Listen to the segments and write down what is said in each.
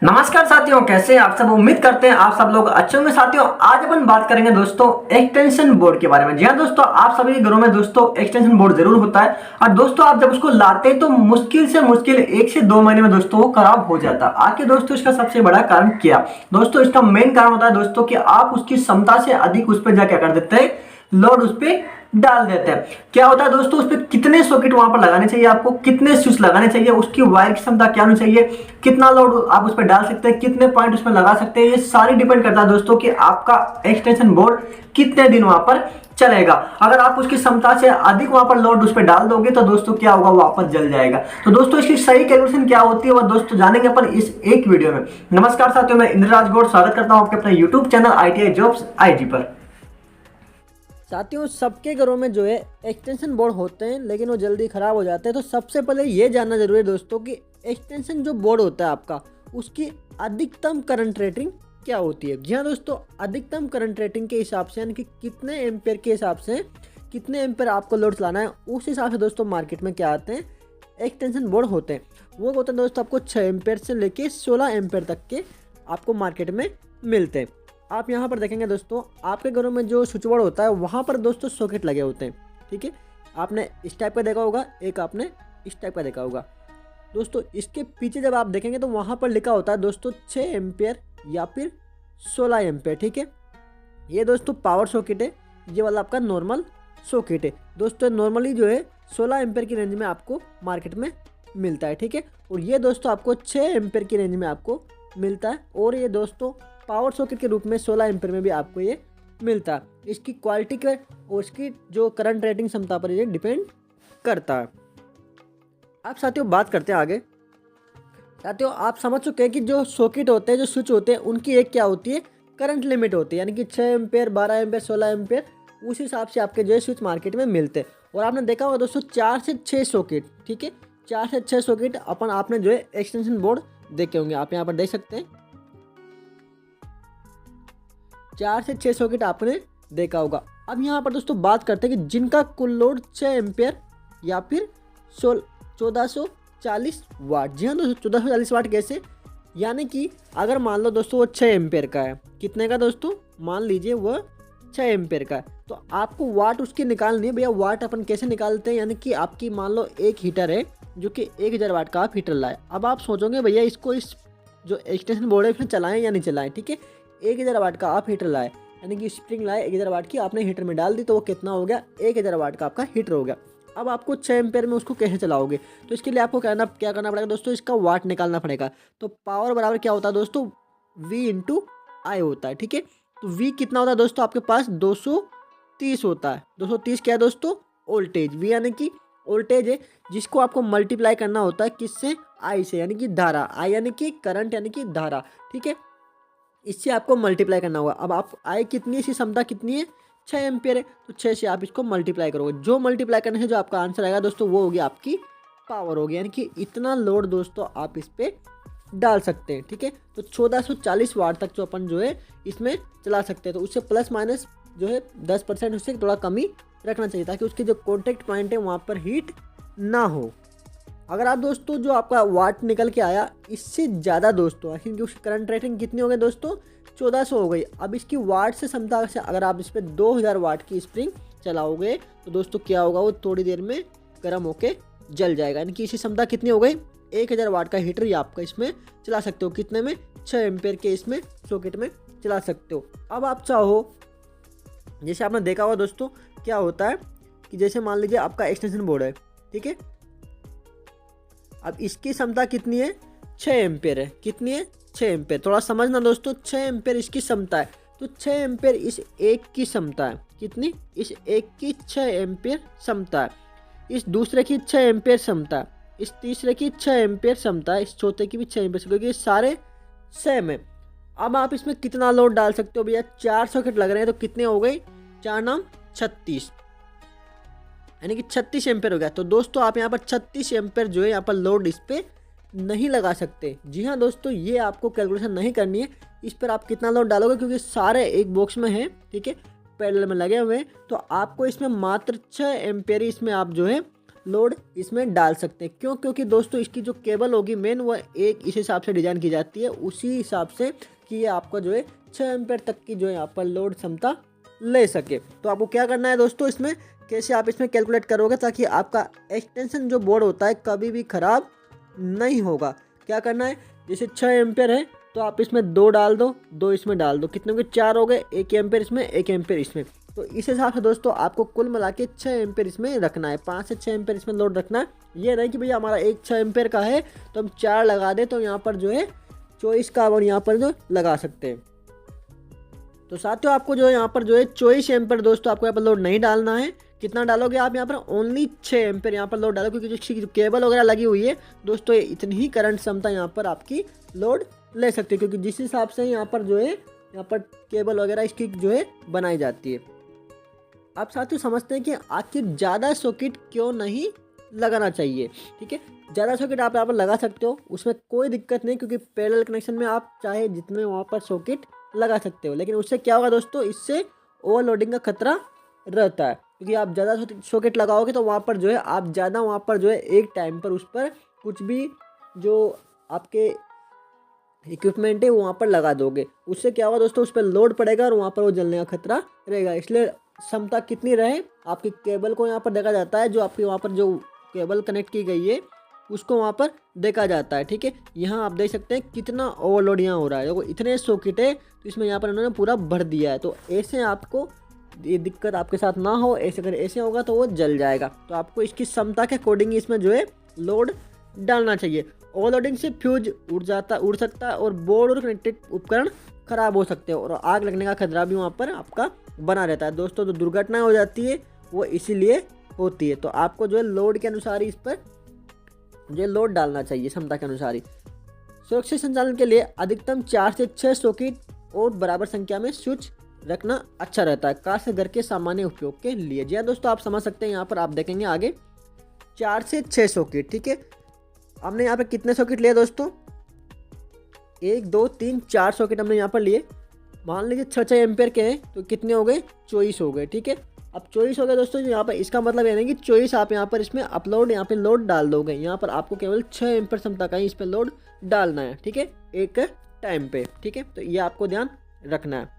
नमस्कार साथियों, कैसे हैं आप सब। उम्मीद करते हैं आप सब लोग अच्छे होंगे। साथियों, आज अपन बात करेंगे दोस्तों एक्सटेंशन बोर्ड के बारे में। जी हाँ दोस्तों, आप सभी के घरों में दोस्तों एक्सटेंशन बोर्ड जरूर होता है और दोस्तों आप जब उसको लाते हैं तो मुश्किल से मुश्किल 1 से 2 महीने में दोस्तों वो खराब हो जाता है। आखिर दोस्तों इसका सबसे बड़ा कारण क्या दोस्तों, इसका मेन कारण होता है दोस्तों कि आप उसकी क्षमता से अधिक उस पर जा क्या कर देते हैं, लोड उस पर डाल देते हैं। क्या होता है दोस्तों, उस पर कितने सॉकेट वहां पर लगाने चाहिए, आपको कितने स्विच लगाने चाहिए, उसकी वायर की क्षमता क्या होनी चाहिए, कितना लोड आप उस पर डाल सकते हैं, कितने पॉइंट उसमें लगा सकते हैं, ये सारी डिपेंड करता है दोस्तों कि आपका एक्सटेंशन बोर्ड कितने दिन वहां पर चलेगा। अगर आप उसकी क्षमता से अधिक वहां पर लोड उस पर डाल दोगे तो दोस्तों क्या होगा, वो वापस जल जाएगा। तो दोस्तों इसकी सही कैलकुलेशन क्या होती है वो दोस्तों जानेंगे अपन इस एक वीडियो में। नमस्कार साथियों, मैं इंद्रराज गौड़ स्वागत करता हूं आपके अपने YouTube channel ITI jobs IG पर। साथियों, सबके घरों में जो है एक्सटेंशन बोर्ड होते हैं लेकिन वो जल्दी ख़राब हो जाते हैं। तो सबसे पहले ये जानना जरूरी है दोस्तों कि एक्सटेंशन जो बोर्ड होता है आपका, उसकी अधिकतम करंट रेटिंग क्या होती है। जी हाँ दोस्तों, अधिकतम करंट रेटिंग के हिसाब से यानी कि कितने एम्पेयर के हिसाब से कितने एम्पेयर आपको लोड चलाना है, उस हिसाब से दोस्तों मार्केट में क्या आते हैं, एक्सटेंशन बोर्ड होते हैं। वो होते हैं दोस्तों आपको 6 एम्पेयर से लेके 16 एम्पेयर तक के आपको मार्केट में मिलते हैं। आप यहाँ पर देखेंगे दोस्तों, आपके घरों में जो स्विच बोर्ड होता है वहाँ पर दोस्तों सॉकेट लगे होते हैं। ठीक है, आपने इस टाइप का देखा होगा, एक आपने इस टाइप का देखा होगा। दोस्तों इसके पीछे जब आप देखेंगे तो वहाँ पर लिखा होता है दोस्तों 6 एम्पेयर या फिर 16 एम्पेयर। ठीक है, ये दोस्तों पावर सॉकेट है, ये वाला आपका नॉर्मल सॉकेट है। दोस्तों नॉर्मली जो है 16 एम्पेयर की रेंज में आपको मार्केट में मिलता है। ठीक है, और ये दोस्तों आपको 6 एम्पेयर की रेंज में आपको मिलता है, और ये दोस्तों पावर सॉकेट के रूप में 16 एम्पेयर में भी आपको ये मिलता है। इसकी क्वालिटी का और इसकी जो करंट रेटिंग क्षमता पर ये डिपेंड करता है। अब साथियों बात करते हैं आगे। साथियों आप समझ चुके हैं कि जो सॉकेट होते हैं, जो स्विच होते हैं, उनकी एक क्या होती है, करंट लिमिट होती है। यानी कि 6 एम्पेयर, 12 एम्पेयर, 16 एम्पेयर, उस हिसाब से आपके जो है स्विच मार्केट में मिलते हैं। और आपने देखा होगा दोस्तों 4 से 6 सॉकेट, ठीक है, 4 से 6 सॉकेट आपने जो है एक्सटेंशन बोर्ड देखे होंगे। आप यहाँ पर देख सकते हैं 4 से 6 सॉकेट आपने देखा होगा। अब यहाँ पर दोस्तों बात करते हैं कि जिनका कुल लोड 6 एम्पेयर या फिर 1440 वाट। जी हाँ दोस्तों, 1440 वाट कैसे, यानी कि अगर मान लो दोस्तों वो 6 एम्पेयर का है, कितने का दोस्तों, मान लीजिए वह 6 एम्पेयर का है, तो आपको वाट उसकी निकालनी है। भैया वाट अपन कैसे निकालते हैं, यानी कि आपकी मान लो एक हीटर है जो कि 1000 वाट का आप हीटर लाए। अब आप सोचोगे भैया इसको इस जो एक्सटेंशन बोर्ड है इसमें चलाएं या नहीं चलाएं। ठीक है, 1000 वाट का आप हीटर लाए, यानी कि स्प्रिंग लाए 1000 वाट की, आपने हीटर में डाल दी तो वो कितना हो गया, 1000 वाट का आपका हीटर हो गया। अब आपको 6 एम्पेयर में उसको कैसे चलाओगे, तो इसके लिए आपको क्या करना पड़ेगा दोस्तों, इसका वाट निकालना पड़ेगा। तो पावर बराबर क्या होता है दोस्तों, V × I होता है। ठीक है, तो V कितना होता है दोस्तों, आपके पास 230 होता है। 230 क्या है दोस्तों, वोल्टेज। V यानी कि वोल्टेज है, जिसको आपको मल्टीप्लाई करना होता है किससे, I से, यानी कि धारा। I यानी कि करंट यानी कि धारा। ठीक है, इससे आपको मल्टीप्लाई करना होगा। अब आप आई कितनी है, इसकी क्षमता कितनी है, 6 एम्पियर है, तो 6 से आप इसको मल्टीप्लाई करोगे। जो मल्टीप्लाई करने से जो आपका आंसर आएगा दोस्तों वो होगी आपकी पावर होगी, यानी कि इतना लोड दोस्तों आप इस पर डाल सकते हैं। ठीक है, तो 1440 वाट तक जो अपन जो है इसमें चला सकते हैं। तो उससे प्लस माइनस जो है 10% उससे थोड़ा कमी रखना चाहिए, ताकि उसके जो कॉन्टेक्ट पॉइंट है वहाँ पर हीट ना हो। अगर आप दोस्तों जो आपका वाट निकल के आया इससे ज़्यादा दोस्तों, क्योंकि उसकी करंट रेटिंग कितनी हो गई दोस्तों, 1400 हो गई। अब इसकी वाट से क्षमता से अगर आप इस पर 2000 वाट की स्प्रिंग चलाओगे तो दोस्तों क्या होगा, वो थोड़ी देर में गर्म होके जल जाएगा। यानी कि इसकी क्षमता कितनी हो गई, 1000 वाट का हीटर ही आपका इसमें चला सकते हो। कितने में, 6 एम्पेयर के इसमें सॉकेट में चला सकते हो। अब आप चाहो, जैसे आपने देखा होगा दोस्तों क्या होता है कि जैसे मान लीजिए आपका एक्सटेंशन बोर्ड है, ठीक है, अब इसकी क्षमता कितनी है, 6 एम्पेयर है। कितनी है, 6 एम्पेयर। थोड़ा समझना दोस्तों, 6 एम्पेयर इसकी क्षमता है, तो 6 एम्पेयर इस एक की क्षमता है। कितनी, इस एक की 6 एम्पेयर क्षमता है, इस दूसरे की 6 एम्पेयर क्षमता है, इस तीसरे की 6 एम्पेयर क्षमता है, इस चौथे की भी 6 एम्पेयर, क्योंकि ये सारे सेम है। अब आप इसमें कितना लोड डाल सकते हो भैया, 4 सॉकेट लग रहे हैं तो कितने हो गए, 4 नाम 36, यानी कि 36 एम्पेयर हो गया। तो दोस्तों आप यहाँ पर 36 एम्पेयर जो है यहाँ पर लोड इस पर नहीं लगा सकते। जी हाँ दोस्तों, ये आपको कैलकुलेशन नहीं करनी है इस पर आप कितना लोड डालोगे, क्योंकि सारे एक बॉक्स में हैं, ठीक है, पैरेलल में लगे हुए हैं। तो आपको इसमें मात्र 6 एम्पेयर इसमें आप जो है लोड इसमें डाल सकते हैं। क्यों? क्योंकि दोस्तों इसकी जो केबल होगी मेन वो एक इस हिसाब से डिज़ाइन की जाती है, उसी हिसाब से कि ये आपका जो है 6 एम्पेयर तक की जो है यहाँ पर लोड क्षमता ले सके। तो आपको क्या करना है दोस्तों, इसमें कैसे आप इसमें कैलकुलेट करोगे ताकि आपका एक्सटेंशन जो बोर्ड होता है कभी भी ख़राब नहीं होगा। क्या करना है, जैसे 6 एम्पेयर है तो आप इसमें 2 डाल दो, 2 इसमें डाल दो, कितने के 4 हो गए, 1 एम्पेयर इसमें, 1 एम्पेयर इसमें। तो इस हिसाब से दोस्तों आपको कुल मिला के 6 एम्पेयर इसमें रखना है, 5 से 6 एम्पेयर इसमें लोड रखना है। ये नहीं कि भैया हमारा एक 6 एम्पेयर का है तो हम 4 लगा दें, तो यहाँ पर जो है 24 का और यहाँ पर जो लगा सकते हैं। तो साथियों आपको जो है यहाँ पर जो है 24 एम्पेयर दोस्तों आपको यहाँ पर लोड नहीं डालना है। कितना डालोगे आप यहाँ पर, ओनली 6 एम्पेयर यहाँ पर लोड डालो, क्योंकि जो केबल वगैरह लगी हुई है दोस्तों इतनी ही करंट क्षमता यहाँ पर आपकी लोड ले सकती है, क्योंकि जिस हिसाब से यहाँ पर जो है यहाँ पर केबल वगैरह इसकी जो है बनाई जाती है। आप साथियों समझते हैं कि आखिर ज़्यादा सॉकेट क्यों नहीं लगाना चाहिए। ठीक है, ज़्यादा सॉकेट आप यहाँ पर लगा सकते हो, उसमें कोई दिक्कत नहीं, क्योंकि पैरेलल कनेक्शन में आप चाहे जितने वहाँ पर सॉकेट लगा सकते हो। लेकिन उससे क्या होगा दोस्तों, इससे ओवरलोडिंग का खतरा रहता है, क्योंकि आप ज़्यादा सॉकेट लगाओगे तो वहाँ पर जो है आप ज़्यादा वहाँ पर जो है एक टाइम पर उस पर कुछ भी जो आपके इक्विपमेंट है वो वहाँ पर लगा दोगे। उससे क्या होगा दोस्तों, उस पर लोड पड़ेगा और वहाँ पर वो जलने का खतरा रहेगा। इसलिए क्षमता कितनी रहे, आपकी केबल को यहाँ पर देखा जाता है, जो आपकी वहाँ पर जो केबल कनेक्ट की गई है उसको वहाँ पर देखा जाता है। ठीक है, यहाँ आप देख सकते हैं कितना ओवरलोड यहाँ हो रहा है। देखो इतने सॉकेट है तो इसमें यहाँ पर इन्होंने पूरा भर दिया है। तो ऐसे आपको ये दिक्कत आपके साथ ना हो, ऐसे अगर ऐसे होगा तो वो जल जाएगा। तो आपको इसकी क्षमता के अकॉर्डिंग इसमें जो है लोड डालना चाहिए। ओवरलोडिंग से फ्यूज उड़ सकता है और बोर्ड और कनेक्टेड उपकरण खराब हो सकते हैं और आग लगने का खतरा भी वहाँ पर आपका बना रहता है। दोस्तों जो दुर्घटना हो जाती है वो इसीलिए होती है। तो आपको जो है लोड के अनुसार ही इस पर जो लोड डालना चाहिए, क्षमता के अनुसार ही। सुरक्षित संचालन के लिए अधिकतम 4 से 6 सॉकेट और बराबर संख्या में स्विच रखना अच्छा रहता है, खास घर के सामान्य उपयोग के लिए। जी हाँ दोस्तों, आप समझ सकते हैं, यहाँ पर आप देखेंगे आगे 4 से 6 सॉकेट। ठीक है, हमने यहाँ पर कितने सॉकेट लिए दोस्तों, 1 2 3 4 सॉकेट हमने यहाँ पर लिए। मान लीजिए 6 एम्पेयर के हैं तो कितने हो गए, 24 हो गए। ठीक है, अब 24 हो गए दोस्तों, यहाँ पर इसका मतलब ये नहीं कि 24 आप यहाँ पर इसमें अपलोड यहाँ पे लोड डाल दोगे। यहाँ पर आपको केवल 6 एम्पेयर क्षमता का ही इस पर लोड डालना है। ठीक है, एक टाइम पे। ठीक है, तो ये आपको ध्यान रखना है।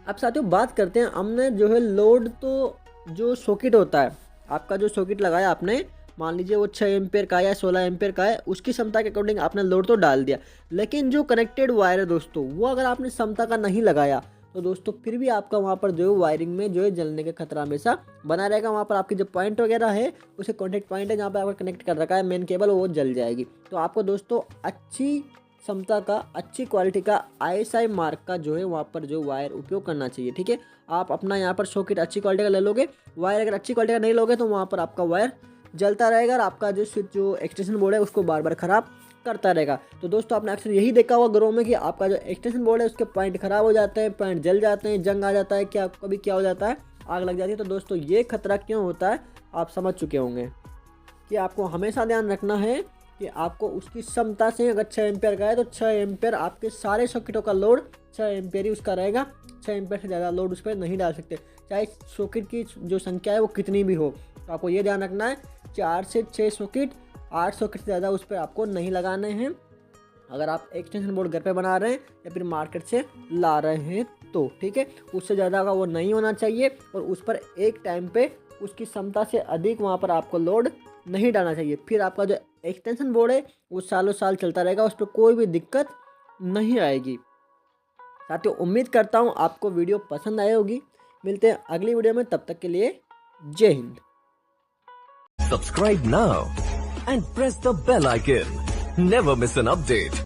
अब साथियों बात करते हैं, हमने जो है लोड तो जो सॉकेट होता है, आपका जो सॉकेट लगाया आपने, मान लीजिए वो 6 एम्पेयर का या 16 एम्पेयर का है, उसकी क्षमता के अकॉर्डिंग आपने लोड तो डाल दिया। लेकिन जो कनेक्टेड वायर है दोस्तों, वो अगर आपने क्षमता का नहीं लगाया तो दोस्तों फिर भी आपका वहाँ पर जो है वायरिंग में जो है जलने का खतरा हमेशा बना रहेगा। वहाँ पर आपकी जो पॉइंट वगैरह है, उसे कॉन्टेक्ट पॉइंट है जहाँ पर आपका कनेक्ट कर रखा है मेन केबल, वो जल जाएगी। तो आपको दोस्तों अच्छी क्षमता का, अच्छी क्वालिटी का ISI मार्क का जो है वहाँ पर जो वायर उपयोग करना चाहिए। ठीक है, आप अपना यहाँ पर सॉकेट अच्छी क्वालिटी का ले लोगे, वायर अगर अच्छी क्वालिटी का नहीं लोगे तो वहाँ पर आपका वायर जलता रहेगा और आपका जो स्विच जो एक्सटेंशन बोर्ड है उसको बार बार ख़राब करता रहेगा। तो दोस्तों आपने अक्सर यही देखा होगा घरों में कि आपका जो एक्सटेंशन बोर्ड है उसके पॉइंट ख़राब हो जाते हैं, पॉइंट जल जाते हैं, जंग आ जाता है, क्या कभी क्या हो जाता है, आग लग जाती है। तो दोस्तों ये खतरा क्यों होता है आप समझ चुके होंगे कि आपको हमेशा ध्यान रखना है कि आपको उसकी क्षमता से, अगर 6 एम्पेयर का है तो 6 एम्पेयर आपके सारे सॉकेटों का लोड 6 एम्पेयर ही उसका रहेगा। 6 एम्पेयर से ज़्यादा लोड उस पर नहीं डाल सकते, चाहे सॉकेट की जो संख्या है वो कितनी भी हो। तो आपको ये ध्यान रखना है 4 से 6 सॉकेट, 8 सॉकेट से ज़्यादा उस पर आपको नहीं लगाने हैं। अगर आप एक्सटेंशन बोर्ड घर पे बना रहे हैं या फिर मार्केट से ला रहे हैं तो ठीक है, उससे ज़्यादा का वो नहीं होना चाहिए और उस पर एक टाइम पे उसकी क्षमता से अधिक वहाँ पर आपको लोड नहीं डालना चाहिए। फिर आपका जो एक्सटेंशन बोर्ड है वो सालों साल चलता रहेगा, उस पर कोई भी दिक्कत नहीं आएगी। साथियों उम्मीद करता हूँ आपको वीडियो पसंद आई होगी। मिलते हैं अगली वीडियो में, तब तक के लिए जय Hind. Subscribe now and press the bell icon. Never miss an update.